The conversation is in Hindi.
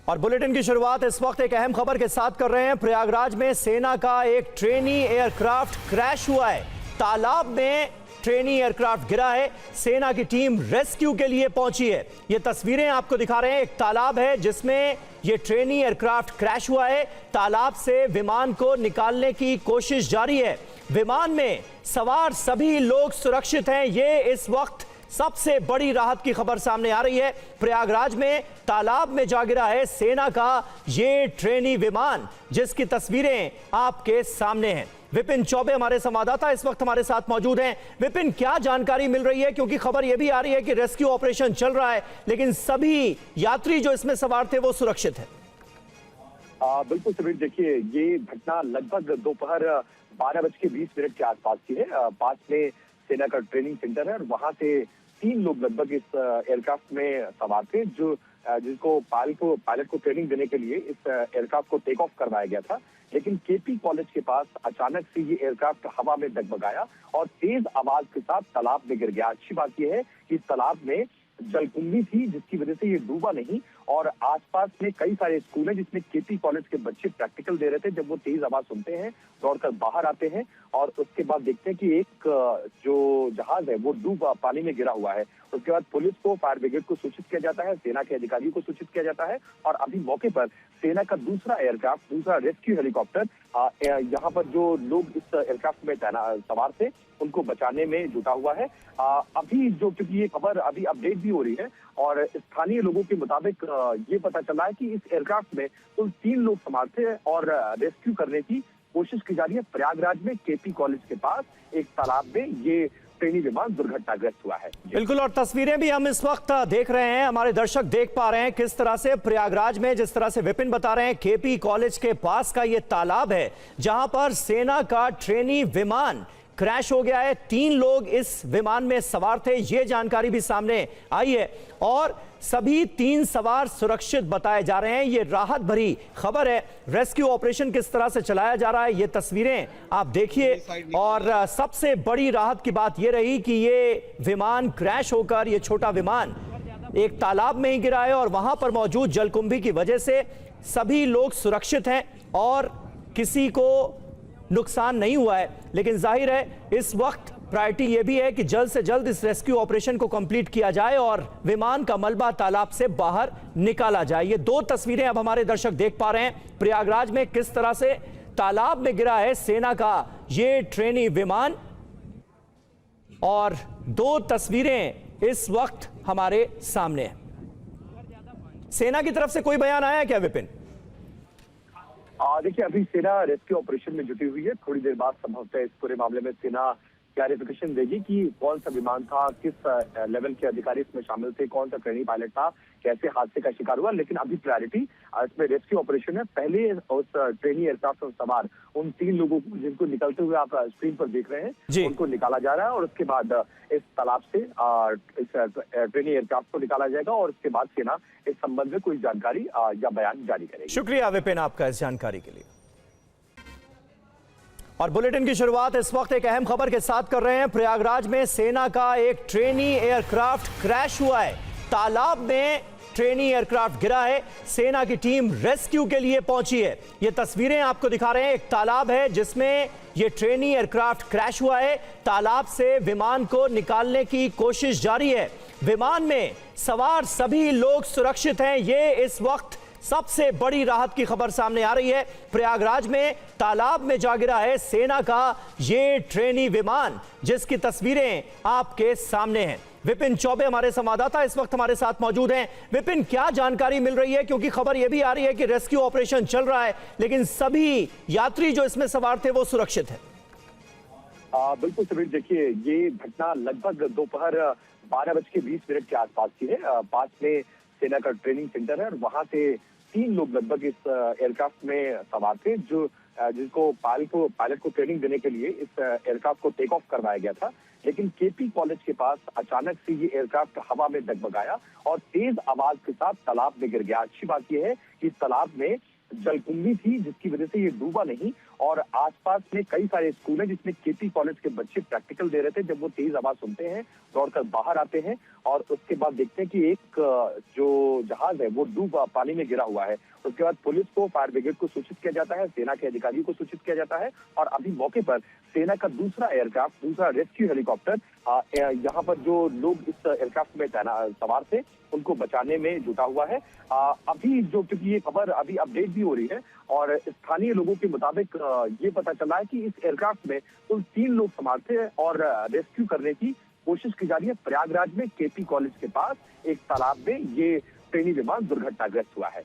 और बुलेटिन की शुरुआत इस वक्त एक अहम खबर के साथ कर रहे हैं। प्रयागराज में सेना का एक ट्रेनी एयरक्राफ्ट क्रैश हुआ है। तालाब में ट्रेनी एयरक्राफ्ट गिरा है। सेना की टीम रेस्क्यू के लिए पहुंची है। ये तस्वीरें आपको दिखा रहे हैं। एक तालाब है जिसमें ये ट्रेनी एयरक्राफ्ट क्रैश हुआ है। तालाब से विमान को निकालने की कोशिश जारी है। विमान में सवार सभी लोग सुरक्षित हैं। ये इस वक्त सबसे बड़ी राहत की खबर सामने आ रही है। प्रयागराज में तालाब में जा गिरा है सेना का ये ट्रेनी विमान, जिसकी तस्वीरें आपके सामने हैं। विपिन चौबे हमारे संवाददाता इस वक्त हमारे साथ मौजूद हैं। विपिन, क्या जानकारी मिल रही है? क्योंकि खबर यह भी आ रही है कि रेस्क्यू ऑपरेशन चल रहा है, लेकिन सभी यात्री जो इसमें सवार थे वो सुरक्षित है। बिल्कुल समीर, देखिए ये घटना लगभग दोपहर 12:20 के आसपास की है। पास में सेना का ट्रेनिंग सेंटर है और वहां से 3 लोग लगभग इस एयरक्राफ्ट में सवार थे, जिनको पायलट को ट्रेनिंग देने के लिए इस एयरक्राफ्ट को टेक ऑफ करवाया गया था। लेकिन केपी कॉलेज के पास अचानक से ये एयरक्राफ्ट हवा में डगमगाया और तेज आवाज के साथ तालाब में गिर गया। अच्छी बात यह है कि तालाब में जलकुंभी थी, जिसकी वजह से ये डूबा नहीं और आसपास में कई सारे स्कूल हैं जिसमें केपी कॉलेज के बच्चे प्रैक्टिकल दे रहे थे। जब वो तेज आवाज सुनते हैं दौड़कर बाहर आते हैं और उसके बाद देखते हैं कि एक जो जहाज है वो डूबा पानी में गिरा हुआ है। उसके बाद पुलिस को, फायर ब्रिगेड को सूचित किया जाता है, सेना के अधिकारियों को सूचित किया जाता है और अभी मौके पर सेना का दूसरा एयरक्राफ्ट, दूसरा रेस्क्यू हेलीकॉप्टर यहाँ पर जो लोग इस एयरक्राफ्ट में सवार थे उनको बचाने में जुटा हुआ है। अभी जो, क्योंकि ये खबर अभी अपडेट भी हो रही है और स्थानीय लोगों के मुताबिक ये पता चला है कि इस एयरक्राफ्ट में कुल 3 लोग सवार थे और रेस्क्यू करने की कोशिश की जा रही है। प्रयागराज में केपी कॉलेज के पास एक तालाब में ये ट्रेनी विमान दुर्घटनाग्रस्त हुआ है। बिल्कुल, और तस्वीरें भी हम इस वक्त देख रहे हैं, हमारे दर्शक देख पा रहे हैं किस तरह से प्रयागराज में, जिस तरह से विपिन बता रहे हैं, केपी कॉलेज के पास का ये तालाब है जहां पर सेना का ट्रेनी विमान क्रैश हो गया है। 3 लोग इस विमान में सवार थे, ये जानकारी भी सामने आई है और सभी 3 सवार सुरक्षित बताए जा रहे हैं। ये राहत भरी खबर है। रेस्क्यू ऑपरेशन किस तरह से चलाया जा रहा है ये तस्वीरें आप देखिए। और सबसे बड़ी राहत की बात ये रही कि ये विमान क्रैश होकर, ये छोटा विमान एक तालाब में ही गिरा है और वहां पर मौजूद जलकुंभी की वजह से सभी लोग सुरक्षित हैं और किसी को नुकसान नहीं हुआ है। लेकिन जाहिर है इस वक्त प्रायोरिटी यह भी है कि जल्द से जल्द इस रेस्क्यू ऑपरेशन को कंप्लीट किया जाए और विमान का मलबा तालाब से बाहर निकाला जाए। ये 2 तस्वीरें अब हमारे दर्शक देख पा रहे हैं प्रयागराज में, किस तरह से तालाब में गिरा है सेना का ये ट्रेनी विमान और 2 तस्वीरें इस वक्त हमारे सामने हैं। सेना की तरफ से कोई बयान आया है क्या विपिन? देखिए अभी सेना रेस्क्यू ऑपरेशन में जुटी हुई है। थोड़ी देर बाद संभवतः इस पूरे मामले में सेना क्लैरिफिकेशन देगी कि कौन सा विमान था, किस लेवल के अधिकारी इसमें शामिल थे, कौन सा ट्रेनी पायलट था, कैसे हादसे का शिकार हुआ। लेकिन अभी प्रायोरिटी इसमें रेस्क्यू ऑपरेशन है। पहले उस ट्रेनी एयरक्राफ्ट में सवार उन 3 लोगों को, जिनको निकलते हुए आप स्क्रीन पर देख रहे हैं, उनको निकाला जा रहा है और उसके बाद इस तालाब से इस ट्रेनी एयरक्राफ्ट को निकाला जाएगा और उसके बाद सेना इस संबंध में कोई जानकारी या बयान जारी करेगी। शुक्रिया विपिन आपका इस जानकारी के लिए। और बुलेटिन की शुरुआत इस वक्त एक अहम खबर के साथ कर रहे हैं। प्रयागराज में सेना का एक ट्रेनी एयरक्राफ्ट क्रैश हुआ है। तालाब में ट्रेनी एयरक्राफ्ट गिरा है। सेना की टीम रेस्क्यू के लिए पहुंची है। ये तस्वीरें आपको दिखा रहे हैं। एक तालाब है जिसमें ये ट्रेनी एयरक्राफ्ट क्रैश हुआ है। तालाब से विमान को निकालने की कोशिश जारी है। विमान में सवार सभी लोग सुरक्षित हैं। ये इस वक्त सबसे बड़ी राहत की खबर सामने आ रही है। प्रयागराज में तालाब में जा गिरा है सेना का ये ट्रेनी विमान, जिसकी तस्वीरें आपके सामने हैं। विपिन चौबे हमारे संवाददाता इस वक्त हमारे साथ मौजूद हैं। विपिन, क्या जानकारी मिल रही है? क्योंकि खबर यह भी आ रही है कि रेस्क्यू ऑपरेशन चल रहा है, लेकिन सभी यात्री जो इसमें सवार थे वो सुरक्षित है। बिल्कुल समीर, देखिए ये घटना लगभग दोपहर 12:20 के आसपास की है। पास में सेना का ट्रेनिंग सेंटर है और वहां से 3 लोग लगभग इस एयरक्राफ्ट में सवार थे, जिनको पायलट को ट्रेनिंग देने के लिए इस एयरक्राफ्ट को टेक ऑफ करवाया गया था। लेकिन केपी कॉलेज के पास अचानक से ये एयरक्राफ्ट हवा में डगमगाया और तेज आवाज के साथ तालाब में गिर गया। अच्छी बात यह है कि तालाब में जलकुंभी थी, जिसकी वजह से ये डूबा नहीं और आसपास में कई सारे स्कूल हैं जिसमें केपी कॉलेज के बच्चे प्रैक्टिकल दे रहे थे। जब वो तेज आवाज सुनते हैं, दौड़कर बाहर आते हैं और उसके बाद देखते हैं कि एक जो जहाज है वो डूब पानी में गिरा हुआ है। उसके बाद पुलिस को, फायर ब्रिगेड को सूचित किया जाता है, सेना के अधिकारियों को सूचित किया जाता है और अभी मौके पर सेना का दूसरा एयरक्राफ्ट, दूसरा रेस्क्यू हेलीकॉप्टर यहाँ पर जो लोग इस एयरक्राफ्ट में सवार थे उनको बचाने में जुटा हुआ है। अभी जो, क्योंकि ये खबर अभी अपडेट भी हो रही है और स्थानीय लोगों के मुताबिक ये पता चला है कि इस एयरक्राफ्ट में कुल 3 लोग सवार थे और रेस्क्यू करने की कोशिश की जा रही है। प्रयागराज में केपी कॉलेज के पास एक तालाब में ये ट्रेनी विमान दुर्घटनाग्रस्त हुआ है।